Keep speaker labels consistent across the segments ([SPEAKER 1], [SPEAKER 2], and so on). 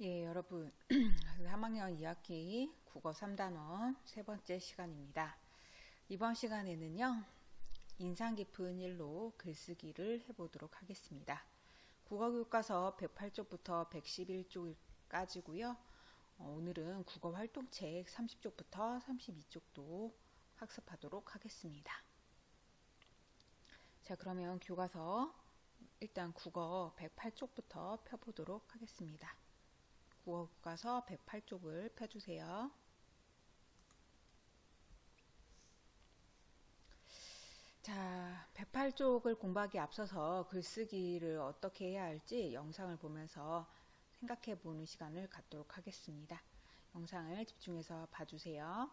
[SPEAKER 1] 예, 여러분. 3학년 2학기 국어 3단원 세 번째 시간입니다. 이번 시간에는요, 인상 깊은 일로 글쓰기를 해보도록 하겠습니다. 국어교과서 108쪽부터 111쪽까지고요. 오늘은 국어 활동책 30쪽부터 32쪽도 학습하도록 하겠습니다. 자, 그러면 교과서 일단 국어 108쪽부터 펴보도록 하겠습니다. 국어 교과서 108쪽을 펴주세요. 자, 108쪽을 공부하기 앞서서 글쓰기를 어떻게 해야 할지 영상을 보면서 생각해 보는 시간을 갖도록 하겠습니다. 영상을 집중해서 봐주세요.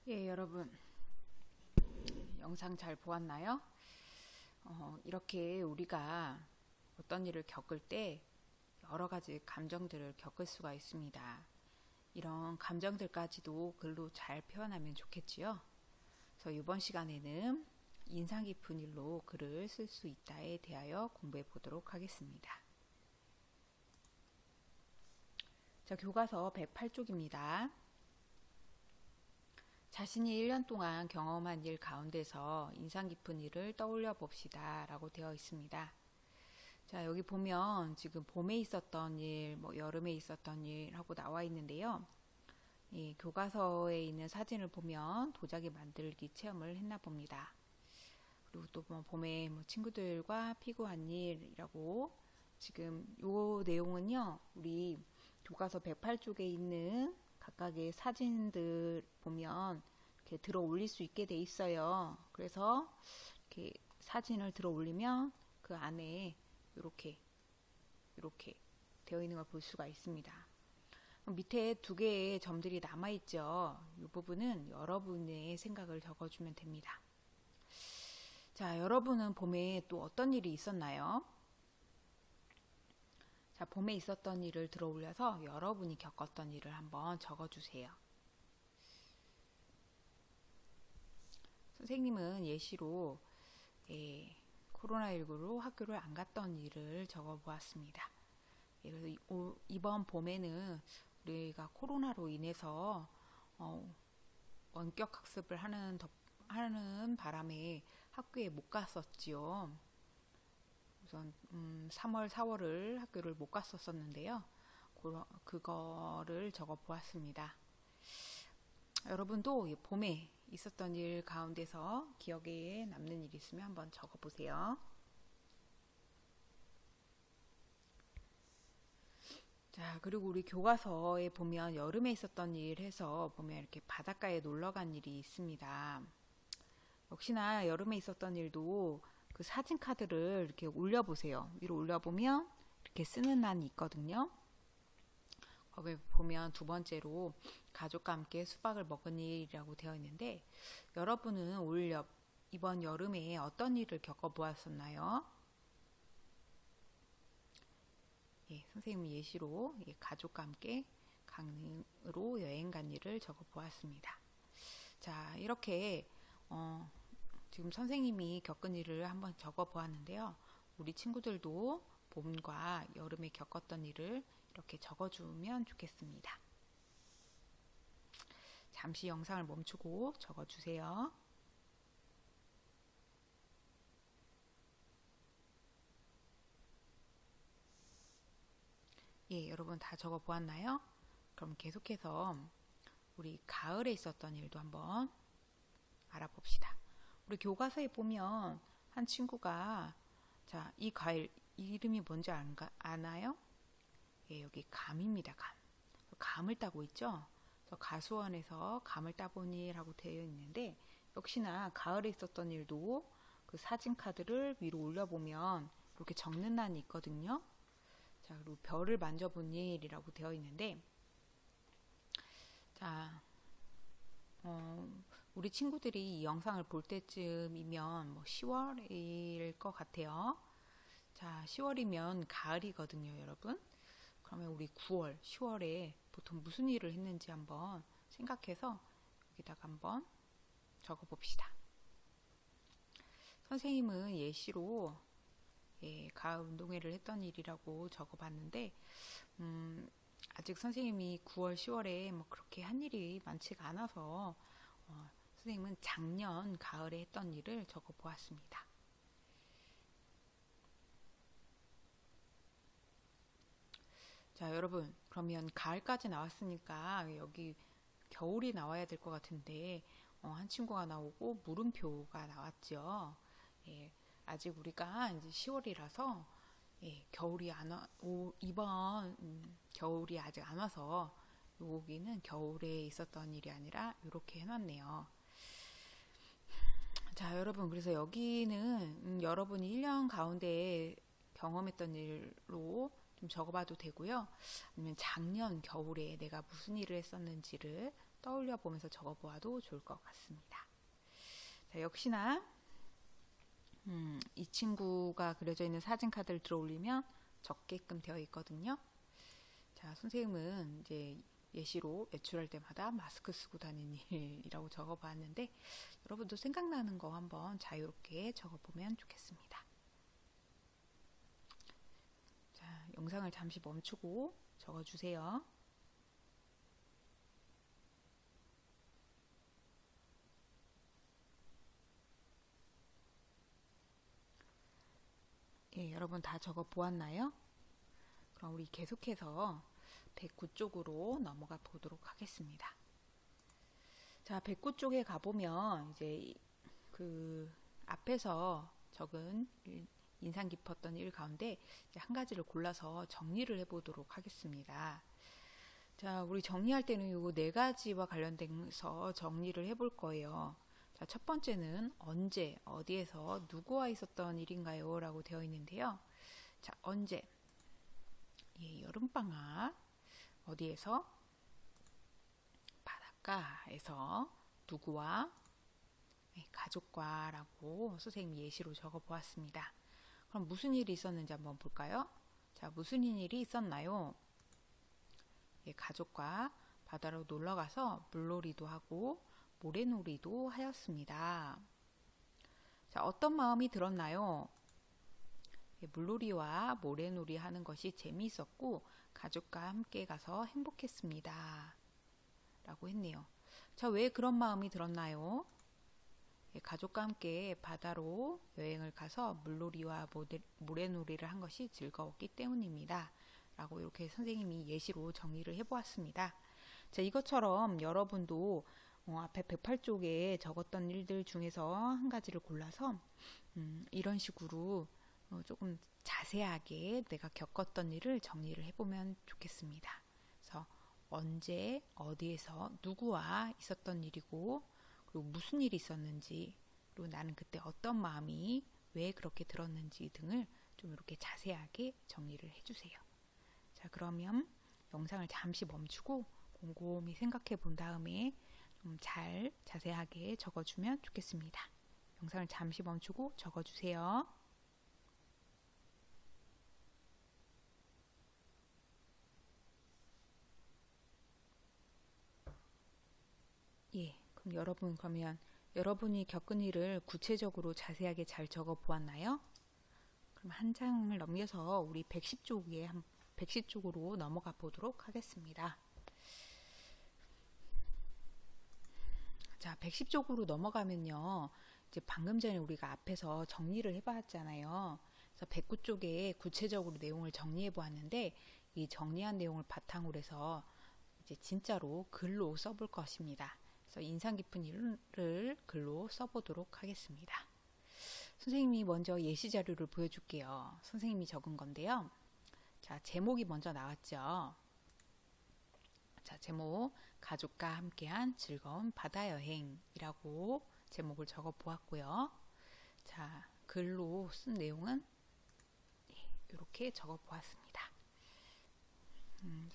[SPEAKER 1] 예, 여러분, 영상 잘 보았나요? 이렇게 우리가 어떤 일을 겪을 때 여러 가지 감정들을 겪을 수가 있습니다. 이런 감정들까지도 글로 잘 표현하면 좋겠지요? 그래서 이번 시간에는 인상 깊은 일로 글을 쓸 수 있다에 대하여 공부해 보도록 하겠습니다. 자, 교과서 108쪽입니다. 자신이 1년 동안 경험한 일 가운데서 인상 깊은 일을 떠올려 봅시다 라고 되어 있습니다. 자, 여기 보면 지금 봄에 있었던 일, 여름에 있었던 일 하고 나와 있는데요. 이 교과서에 있는 사진을 보면 도자기 만들기 체험을 했나 봅니다. 그리고 또 봄에 친구들과 피구한 일이라고 지금 요 내용은요, 우리 교과서 108쪽에 있는 각각의 사진들 보면 이렇게 들어 올릴 수 있게 돼 있어요. 그래서 이렇게 사진을 들어 올리면 그 안에 이렇게 되어 있는 걸 볼 수가 있습니다. 밑에 두 개의 점들이 남아 있죠. 이 부분은 여러분의 생각을 적어주면 됩니다. 자, 여러분은 봄에 또 어떤 일이 있었나요? 자, 봄에 있었던 일을 들어 올려서 여러분이 겪었던 일을 한번 적어주세요. 선생님은 예시로 코로나19로 학교를 안 갔던 일을 적어 보았습니다. 그래서 이번 봄에는 우리가 코로나로 인해서 원격 학습을 하는 바람에 학교에 못 갔었지요. 우선 3월, 4월을 학교를 못 갔었는데요. 그거를 적어 보았습니다. 여러분도 봄에 있었던 일 가운데서 기억에 남는 일이 있으면 한번 적어 보세요. 자, 그리고 우리 교과서에 보면 여름에 있었던 일 해서 보면 이렇게 바닷가에 놀러 간 일이 있습니다. 역시나 여름에 있었던 일도 그 사진 카드를 이렇게 올려보세요. 위로 올려보면 이렇게 쓰는 난이 있거든요. 거기 보면 두 번째로 가족과 함께 수박을 먹은 일이라고 되어 있는데, 여러분은 이번 여름에 어떤 일을 겪어보았었나요? 예, 선생님 예시로 가족과 함께 강릉으로 여행 간 일을 적어보았습니다. 자, 이렇게 지금 선생님이 겪은 일을 한번 적어보았는데요. 우리 친구들도 봄과 여름에 겪었던 일을 이렇게 적어주면 좋겠습니다. 잠시 영상을 멈추고 적어주세요. 예, 여러분 다 적어보았나요? 그럼 계속해서 우리 가을에 있었던 일도 한번 알아봅시다. 우리 교과서에 보면 한 친구가, 자, 이 과일 이름이 뭔지 아나요? 예, 여기 감입니다. 감을 따고 있죠. 그래서 가수원에서 감을 따보니라고 되어 있는데, 역시나 가을에 있었던 일도 그 사진 카드를 위로 올려보면 이렇게 적는 난이 있거든요. 자, 그리고 별을 만져본 일이라고 되어 있는데, 자, 우리 친구들이 이 영상을 볼 때쯤이면 10월일 것 같아요. 자, 10월이면 가을이거든요, 여러분. 그러면 우리 9월, 10월에 보통 무슨 일을 했는지 한번 생각해서 여기다가 한번 적어봅시다. 선생님은 예시로 가을 운동회를 했던 일이라고 적어봤는데, 아직 선생님이 9월, 10월에 그렇게 한 일이 많지가 않아서 선생님은 작년 가을에 했던 일을 적어보았습니다. 자, 여러분, 그러면 가을까지 나왔으니까 여기 겨울이 나와야 될 것 같은데, 한 친구가 나오고 물음표가 나왔죠. 예, 아직 우리가 이제 10월이라서 겨울이 이번 겨울이 아직 안 와서 여기는 겨울에 있었던 일이 아니라 이렇게 해놨네요. 자, 여러분, 그래서 여기는 여러분이 1년 가운데 경험했던 일로 좀 적어봐도 되고요. 아니면 작년 겨울에 내가 무슨 일을 했었는지를 떠올려 보면서 적어보아도 좋을 것 같습니다. 자, 역시나 이 친구가 그려져 있는 사진 카드를 들어 올리면 적게끔 되어 있거든요. 자, 선생님은 이제 예시로 외출할 때마다 마스크 쓰고 다니는 일이라고 적어봤는데 여러분도 생각나는 거 한번 자유롭게 적어보면 좋겠습니다. 자, 영상을 잠시 멈추고 적어주세요. 예, 여러분 다 적어 보았나요? 그럼 우리 계속해서 109쪽으로 넘어가 보도록 하겠습니다. 자, 109쪽에 가보면 이제 그 앞에서 적은 인상 깊었던 일 가운데 이제 한 가지를 골라서 정리를 해보도록 하겠습니다. 자, 우리 정리할 때는 요 네 가지와 관련돼서 정리를 해볼 거예요. 자, 첫 번째는 언제, 어디에서, 누구와 있었던 일인가요? 라고 되어 있는데요. 자, 언제? 예, 여름방학. 어디에서? 바닷가에서. 누구와? 네, 가족과 라고 선생님이 예시로 적어 보았습니다. 그럼 무슨 일이 있었는지 한번 볼까요? 자, 무슨 일이 있었나요? 예, 가족과 바다로 놀러 가서 물놀이도 하고 모래놀이도 하였습니다. 자, 어떤 마음이 들었나요? 예, 물놀이와 모래놀이 하는 것이 재미있었고 가족과 함께 가서 행복했습니다. 라고 했네요. 자, 왜 그런 마음이 들었나요? 예, 가족과 함께 바다로 여행을 가서 물놀이와 모래놀이를 한 것이 즐거웠기 때문입니다. 라고 이렇게 선생님이 예시로 정리를 해보았습니다. 자, 이것처럼 여러분도 앞에 108쪽에 적었던 일들 중에서 한 가지를 골라서 이런 식으로 조금 자세하게 내가 겪었던 일을 정리를 해보면 좋겠습니다. 그래서 언제, 어디에서, 누구와 있었던 일이고 그리고 무슨 일이 있었는지 그리고 나는 그때 어떤 마음이 왜 그렇게 들었는지 등을 좀 이렇게 자세하게 정리를 해주세요. 자, 그러면 영상을 잠시 멈추고 곰곰이 생각해 본 다음에 좀 잘 자세하게 적어주면 좋겠습니다. 영상을 잠시 멈추고 적어주세요. 예, 그러면 여러분이 겪은 일을 구체적으로 자세하게 잘 적어 보았나요? 그럼 한 장을 넘겨서 우리 110쪽으로 넘어가 보도록 하겠습니다. 자, 110쪽으로 넘어가면요. 이제 방금 전에 우리가 앞에서 정리를 해봤잖아요. 그래서 109쪽에 구체적으로 내용을 정리해 보았는데 이 정리한 내용을 바탕으로 해서 이제 진짜로 글로 써볼 것입니다. 그래서 인상 깊은 일을 글로 써보도록 하겠습니다. 선생님이 먼저 예시 자료를 보여줄게요. 선생님이 적은 건데요. 자, 제목이 먼저 나왔죠. 자, 제목 가족과 함께한 즐거운 바다 여행이라고 제목을 적어 보았고요. 자, 글로 쓴 내용은 이렇게 적어 보았습니다.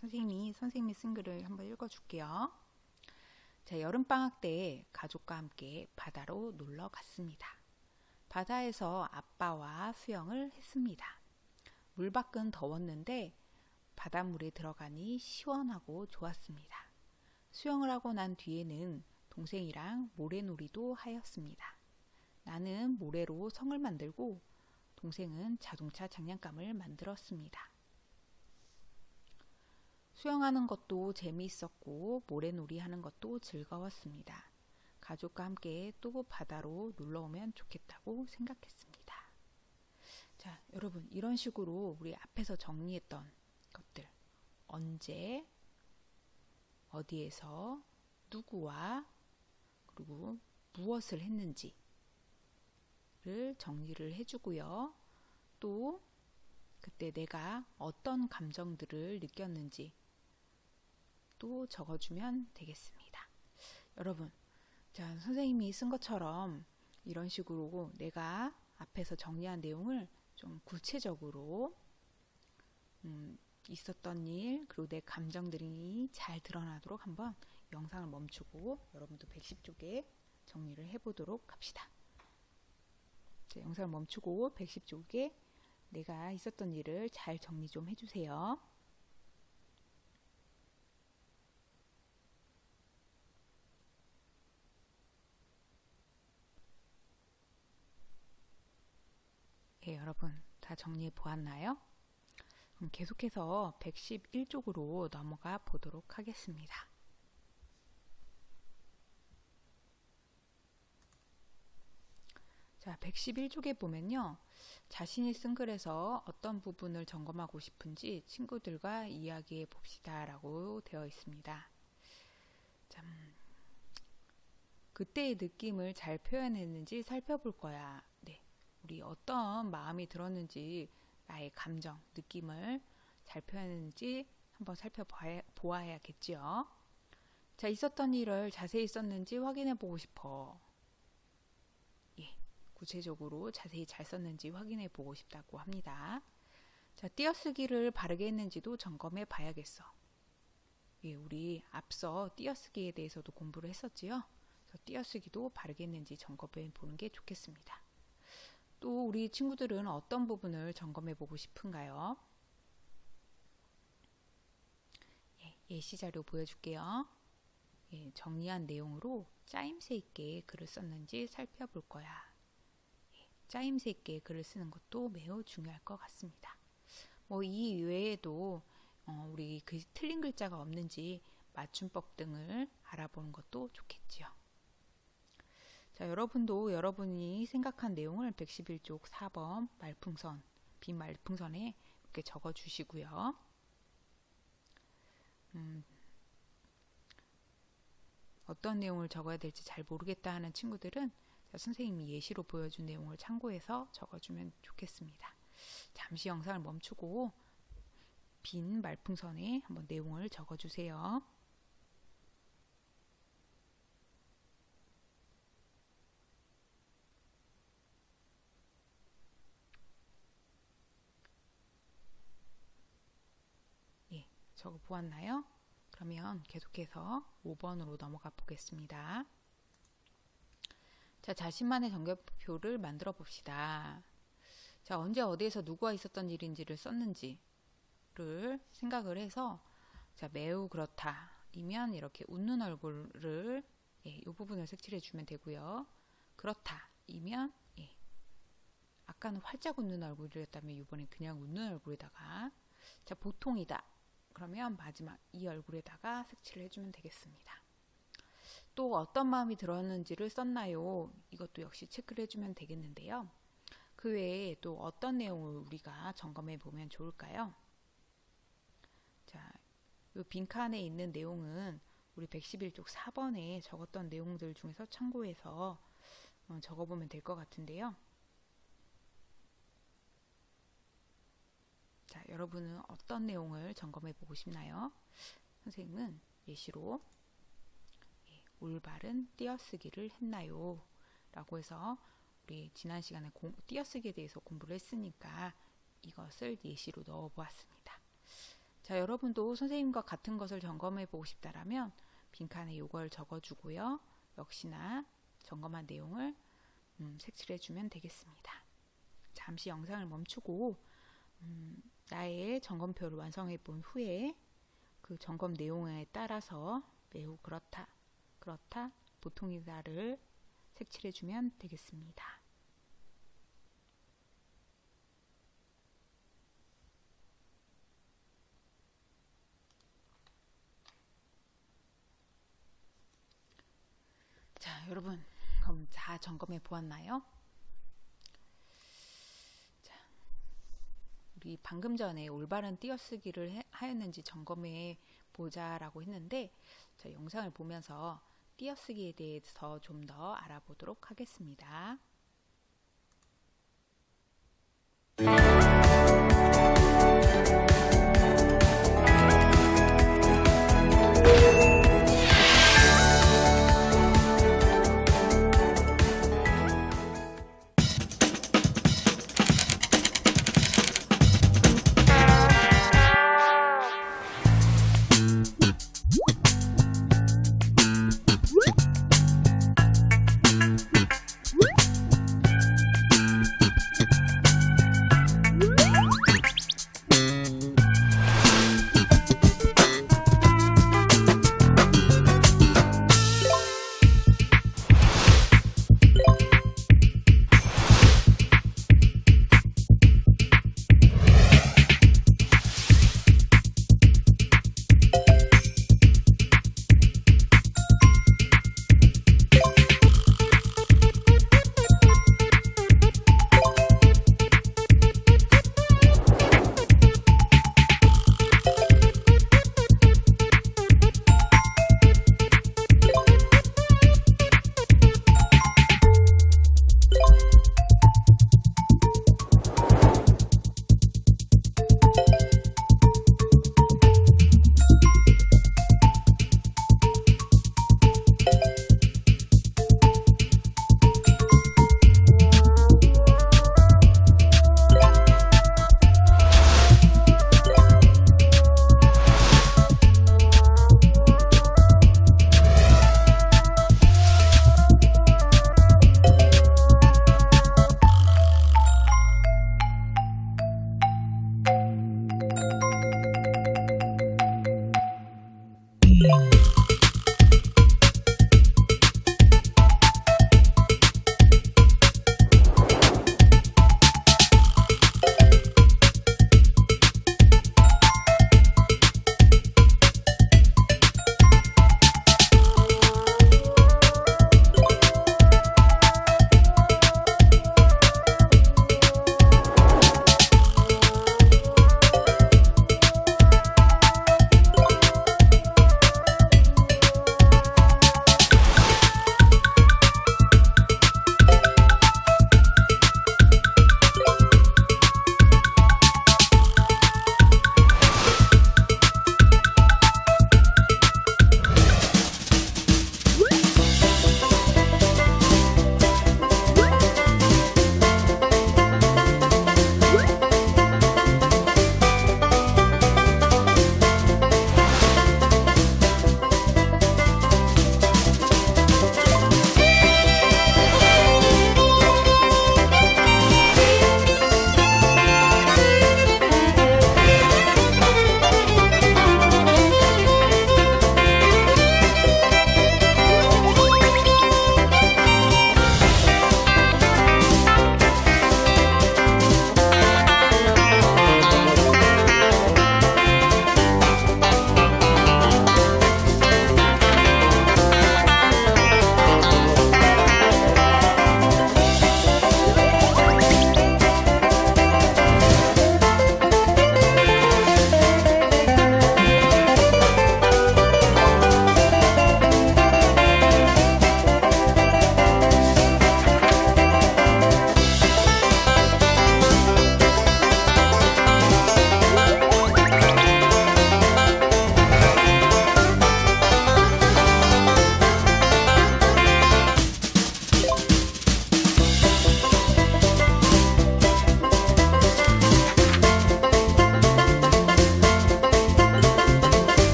[SPEAKER 1] 선생님이 쓴 글을 한번 읽어 줄게요. 자, 여름방학 때 가족과 함께 바다로 놀러 갔습니다. 바다에서 아빠와 수영을 했습니다. 물 밖은 더웠는데 바닷물에 들어가니 시원하고 좋았습니다. 수영을 하고 난 뒤에는 동생이랑 모래놀이도 하였습니다. 나는 모래로 성을 만들고 동생은 자동차 장난감을 만들었습니다. 수영하는 것도 재미있었고 모래놀이 하는 것도 즐거웠습니다. 가족과 함께 또 바다로 놀러 오면 좋겠다고 생각했습니다. 자, 여러분 이런 식으로 우리 앞에서 정리했던 것들 언제, 어디에서, 누구와 그리고 무엇을 했는지를 정리를 해주고요. 또 그때 내가 어떤 감정들을 느꼈는지 또 적어주면 되겠습니다. 여러분, 자, 선생님이 쓴 것처럼 이런 식으로 내가 앞에서 정리한 내용을 좀 구체적으로 있었던 일 그리고 내 감정들이 잘 드러나도록 한번 영상을 멈추고 여러분도 110쪽에 정리를 해보도록 합시다. 자, 영상을 멈추고 110쪽에 내가 있었던 일을 잘 정리 좀 해주세요. 예, 여러분 다 정리해 보았나요? 그럼 계속해서 111쪽으로 넘어가 보도록 하겠습니다. 자, 111쪽에 보면요. 자신이 쓴 글에서 어떤 부분을 점검하고 싶은지 친구들과 이야기해 봅시다 라고 되어 있습니다. 참, 그때의 느낌을 잘 표현했는지 살펴볼 거야. 네, 우리 어떤 마음이 들었는지 나의 감정, 느낌을 잘 표현했는지 한번 살펴보아야겠지요. 자, 있었던 일을 자세히 썼는지 확인해 보고 싶어. 예, 구체적으로 자세히 잘 썼는지 확인해 보고 싶다고 합니다. 자, 띄어쓰기를 바르게 했는지도 점검해 봐야겠어. 예, 우리 앞서 띄어쓰기에 대해서도 공부를 했었지요. 그래서 띄어쓰기도 바르게 했는지 점검해 보는 게 좋겠습니다. 또 우리 친구들은 어떤 부분을 점검해 보고 싶은가요? 예, 예시 자료 보여줄게요. 예, 정리한 내용으로 짜임새 있게 글을 썼는지 살펴볼 거야. 예, 짜임새 있게 글을 쓰는 것도 매우 중요할 것 같습니다. 이 외에도 우리 틀린 글자가 없는지 맞춤법 등을 알아보는 것도 좋겠지요. 자, 여러분도 여러분이 생각한 내용을 111쪽 4번 말풍선, 빈 말풍선에 이렇게 적어 주시고요. 어떤 내용을 적어야 될지 잘 모르겠다 하는 친구들은 선생님이 예시로 보여준 내용을 참고해서 적어주면 좋겠습니다. 잠시 영상을 멈추고 빈 말풍선에 한번 내용을 적어주세요. 예, 적어 보았나요? 그러면 계속해서 5번으로 넘어가 보겠습니다. 자, 자신만의 정결표를 만들어 봅시다. 자, 언제 어디에서 누구와 있었던 일인지를 썼는지를 생각을 해서, 자, 매우 그렇다 이면 이렇게 웃는 얼굴을 이 부분을 색칠해 주면 되고요. 그렇다 이면 아까는 활짝 웃는 얼굴이었다면 이번엔 그냥 웃는 얼굴에다가, 자, 보통이다 그러면 마지막 이 얼굴에다가 색칠을 해주면 되겠습니다. 또 어떤 마음이 들었는지를 썼나요? 이것도 역시 체크를 해주면 되겠는데요. 그 외에 또 어떤 내용을 우리가 점검해 보면 좋을까요? 자, 이 빈칸에 있는 내용은 우리 111쪽 4번에 적었던 내용들 중에서 참고해서 적어보면 될 것 같은데요. 자, 여러분은 어떤 내용을 점검해 보고 싶나요? 선생님은 예시로 올바른 띄어쓰기를 했나요? 라고 해서 우리 지난 시간에 띄어쓰기에 대해서 공부를 했으니까 이것을 예시로 넣어 보았습니다. 자, 여러분도 선생님과 같은 것을 점검해 보고 싶다라면 빈칸에 이걸 적어주고요. 역시나 점검한 내용을 색칠해 주면 되겠습니다. 잠시 영상을 멈추고 나의 점검표를 완성해 본 후에 그 점검 내용에 따라서 매우 그렇다, 보통이다를 색칠해 주면 되겠습니다. 자, 여러분 그럼 다 점검해 보았나요? 자, 우리 방금 전에 올바른 띄어쓰기를 하였는지 점검해 보자라고 했는데, 자, 영상을 보면서 띄어쓰기에 대해서 좀 더 알아보도록 하겠습니다.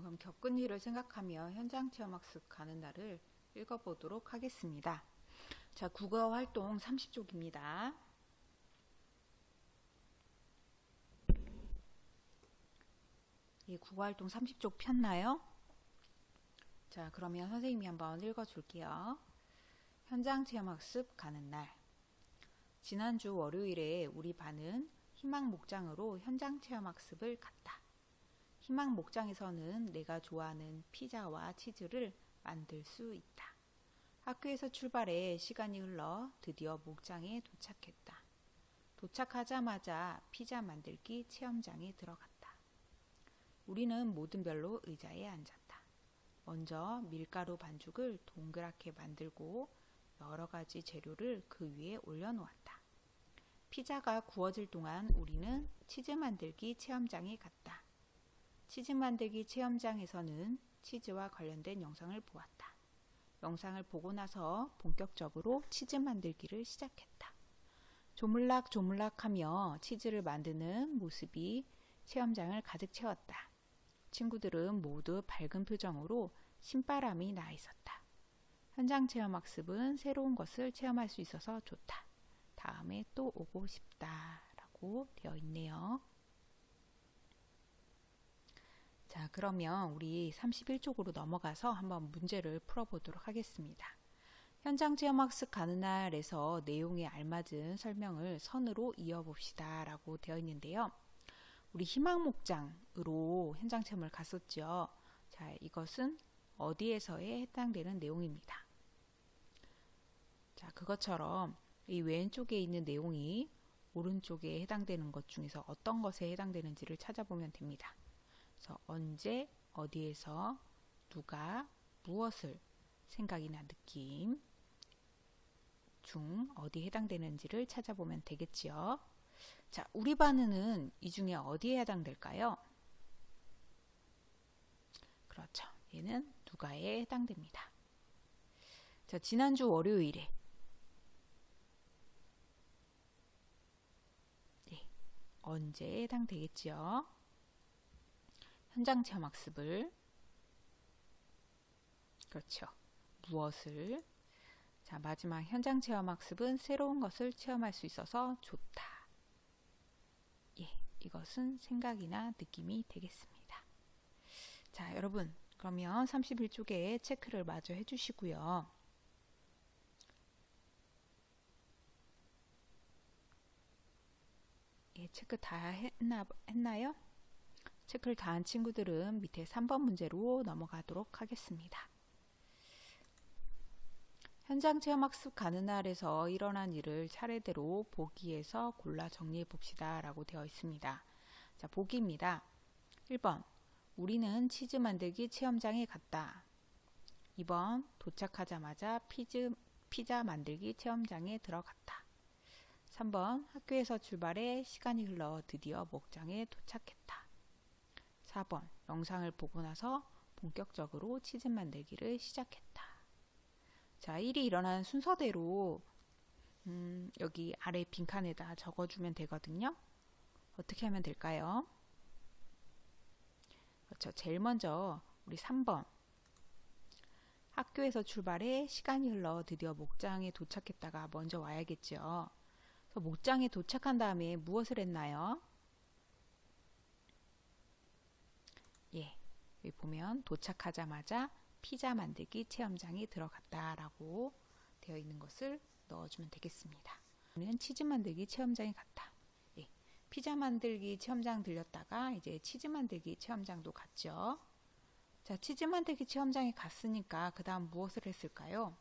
[SPEAKER 1] 그럼 겪은 일을 생각하며 현장 체험학습 가는 날을 읽어보도록 하겠습니다. 자, 국어 활동 30쪽입니다. 예, 국어 활동 30쪽 폈나요? 자, 그러면 선생님이 한번 읽어줄게요. 현장 체험학습 가는 날. 지난주 월요일에 우리 반은 희망 목장으로 현장 체험학습을 갔다. 희망 목장에서는 내가 좋아하는 피자와 치즈를 만들 수 있다. 학교에서 출발해 시간이 흘러 드디어 목장에 도착했다. 도착하자마자 피자 만들기 체험장에 들어갔다. 우리는 모든 별로 의자에 앉았다. 먼저 밀가루 반죽을 동그랗게 만들고 여러 가지 재료를 그 위에 올려놓았다. 피자가 구워질 동안 우리는 치즈 만들기 체험장에 갔다. 치즈 만들기 체험장에서는 치즈와 관련된 영상을 보았다. 영상을 보고 나서 본격적으로 치즈 만들기를 시작했다. 조물락조물락하며 치즈를 만드는 모습이 체험장을 가득 채웠다. 친구들은 모두 밝은 표정으로 신바람이 나 있었다. 현장 체험학습은 새로운 것을 체험할 수 있어서 좋다. 다음에 또 오고 싶다 라고 되어 있네요. 자, 그러면 우리 31쪽으로 넘어가서 한번 문제를 풀어보도록 하겠습니다. 현장 체험학습 가는 날에서 내용에 알맞은 설명을 선으로 이어봅시다 라고 되어 있는데요. 우리 희망목장으로 현장 체험을 갔었죠. 자, 이것은 어디에서에 해당되는 내용입니다. 자, 그것처럼 이 왼쪽에 있는 내용이 오른쪽에 해당되는 것 중에서 어떤 것에 해당되는지를 찾아보면 됩니다. 그래서 언제, 어디에서, 누가, 무엇을, 생각이나 느낌 중 어디에 해당되는지를 찾아보면 되겠지요. 자, 우리 반은 이 중에 어디에 해당될까요? 그렇죠. 얘는 누가에 해당됩니다. 자, 지난주 월요일에 언제에 해당되겠지요? 현장 체험 학습을, 그렇죠. 무엇을. 자, 마지막 현장 체험 학습은 새로운 것을 체험할 수 있어서 좋다. 예, 이것은 생각이나 느낌이 되겠습니다. 자, 여러분, 그러면 31쪽에 체크를 마저 해주시고요. 예, 체크 다 했나요? 체크를 다 한 친구들은 밑에 3번 문제로 넘어가도록 하겠습니다. 현장 체험학습 가는 날에서 일어난 일을 차례대로 보기에서 골라 정리해 봅시다 라고 되어 있습니다. 자, 보기입니다. 1번, 우리는 치즈 만들기 체험장에 갔다. 2번, 도착하자마자 피자 만들기 체험장에 들어갔다. 3번, 학교에서 출발해 시간이 흘러 드디어 목장에 도착했다. 4번, 영상을 보고 나서 본격적으로 치즈 만들기를 시작했다. 자, 일이 일어난 순서대로 여기 아래 빈칸에다 적어주면 되거든요. 어떻게 하면 될까요? 그렇죠. 제일 먼저 우리 3번, 학교에서 출발해 시간이 흘러 드디어 목장에 도착했다가 먼저 와야겠죠. 그래서 목장에 도착한 다음에 무엇을 했나요? 예, 여기 보면 도착하자마자 피자 만들기 체험장에 들어갔다라고 되어 있는 것을 넣어주면 되겠습니다. 저는 치즈 만들기 체험장에 갔다. 예, 피자 만들기 체험장 들렸다가 이제 치즈 만들기 체험장도 갔죠. 자, 치즈 만들기 체험장에 갔으니까 그 다음 무엇을 했을까요?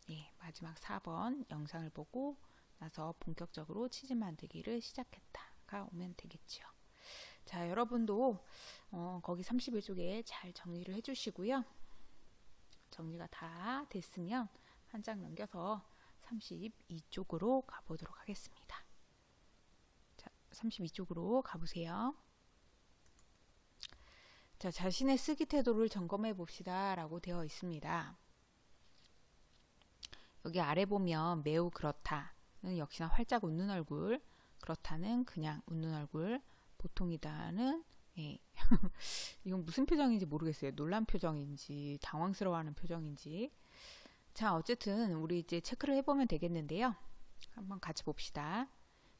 [SPEAKER 1] 예, 마지막 4번 영상을 보고 나서 본격적으로 치즈 만들기를 시작했다가 오면 되겠죠. 자, 여러분도 거기 31쪽에 잘 정리를 해주시고요. 정리가 다 됐으면 한 장 넘겨서 32쪽으로 가보도록 하겠습니다. 자, 32쪽으로 가보세요. 자, 자신의 쓰기 태도를 점검해 봅시다 라고 되어 있습니다. 여기 아래 보면 매우 그렇다는 역시나 활짝 웃는 얼굴, 그렇다는 그냥 웃는 얼굴, 보통이다는 예. 이건 무슨 표정인지 모르겠어요. 놀란 표정인지 당황스러워하는 표정인지. 자, 어쨌든 우리 이제 체크를 해보면 되겠는데요. 한번 같이 봅시다.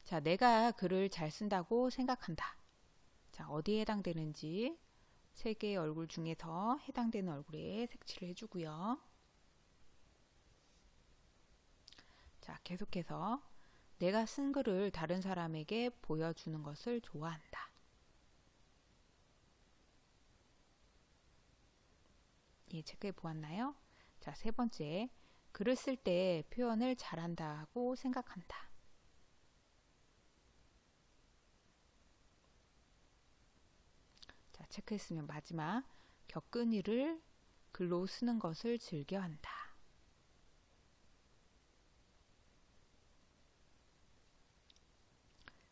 [SPEAKER 1] 자, 내가 글을 잘 쓴다고 생각한다. 자, 어디에 해당되는지 세 개의 얼굴 중에서 해당되는 얼굴에 색칠을 해주고요. 자, 계속해서 내가 쓴 글을 다른 사람에게 보여주는 것을 좋아한다. 예, 체크해 보았나요? 자, 세 번째, 글을 쓸 때 표현을 잘한다고 생각한다. 자, 체크했으면 마지막, 겪은 일을 글로 쓰는 것을 즐겨한다.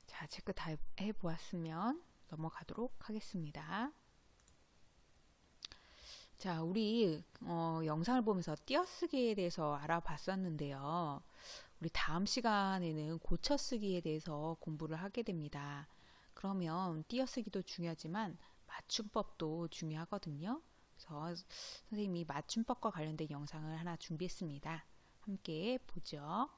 [SPEAKER 1] 자, 체크 다 해보았으면 넘어가도록 하겠습니다. 자, 우리 영상을 보면서 띄어쓰기에 대해서 알아봤었는데요. 우리 다음 시간에는 고쳐쓰기에 대해서 공부를 하게 됩니다. 그러면 띄어쓰기도 중요하지만 맞춤법도 중요하거든요. 그래서 선생님이 맞춤법과 관련된 영상을 하나 준비했습니다. 함께 보죠.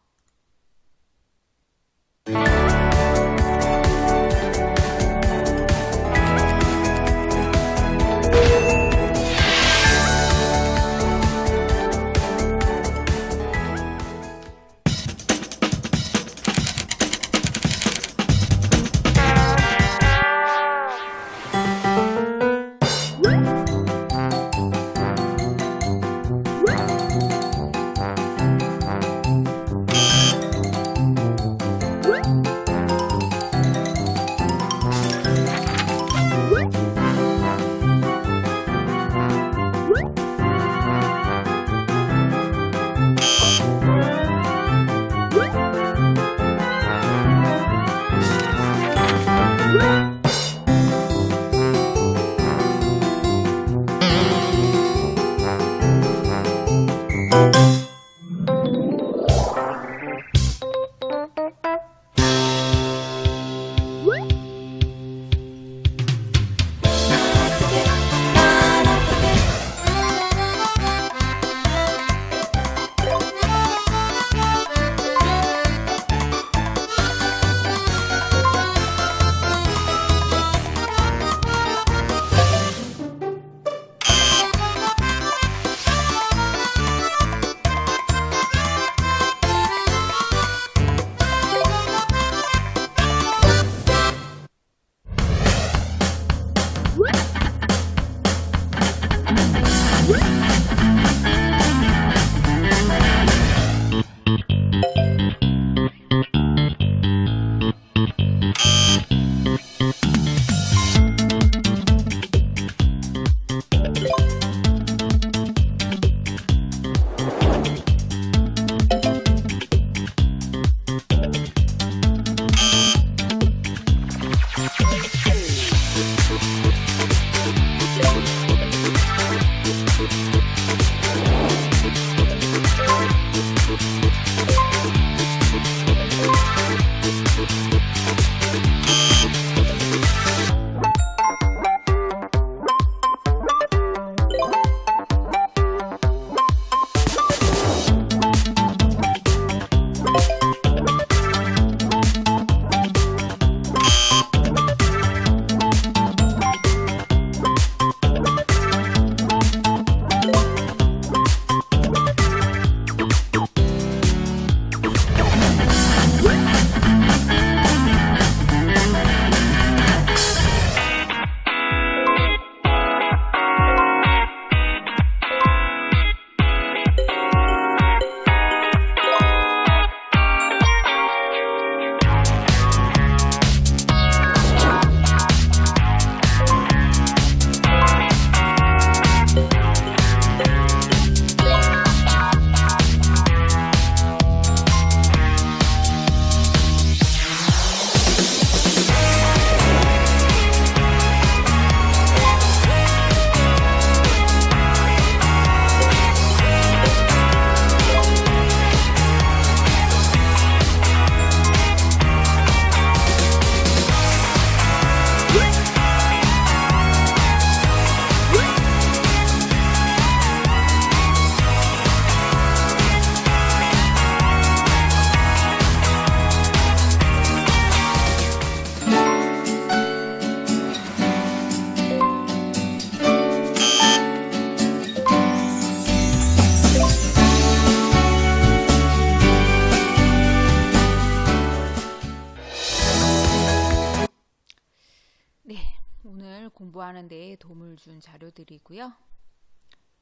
[SPEAKER 1] 공부하는 데 도움을 준 자료들이고요.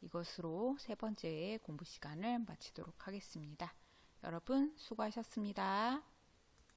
[SPEAKER 1] 이것으로 세 번째 공부 시간을 마치도록 하겠습니다. 여러분 수고하셨습니다.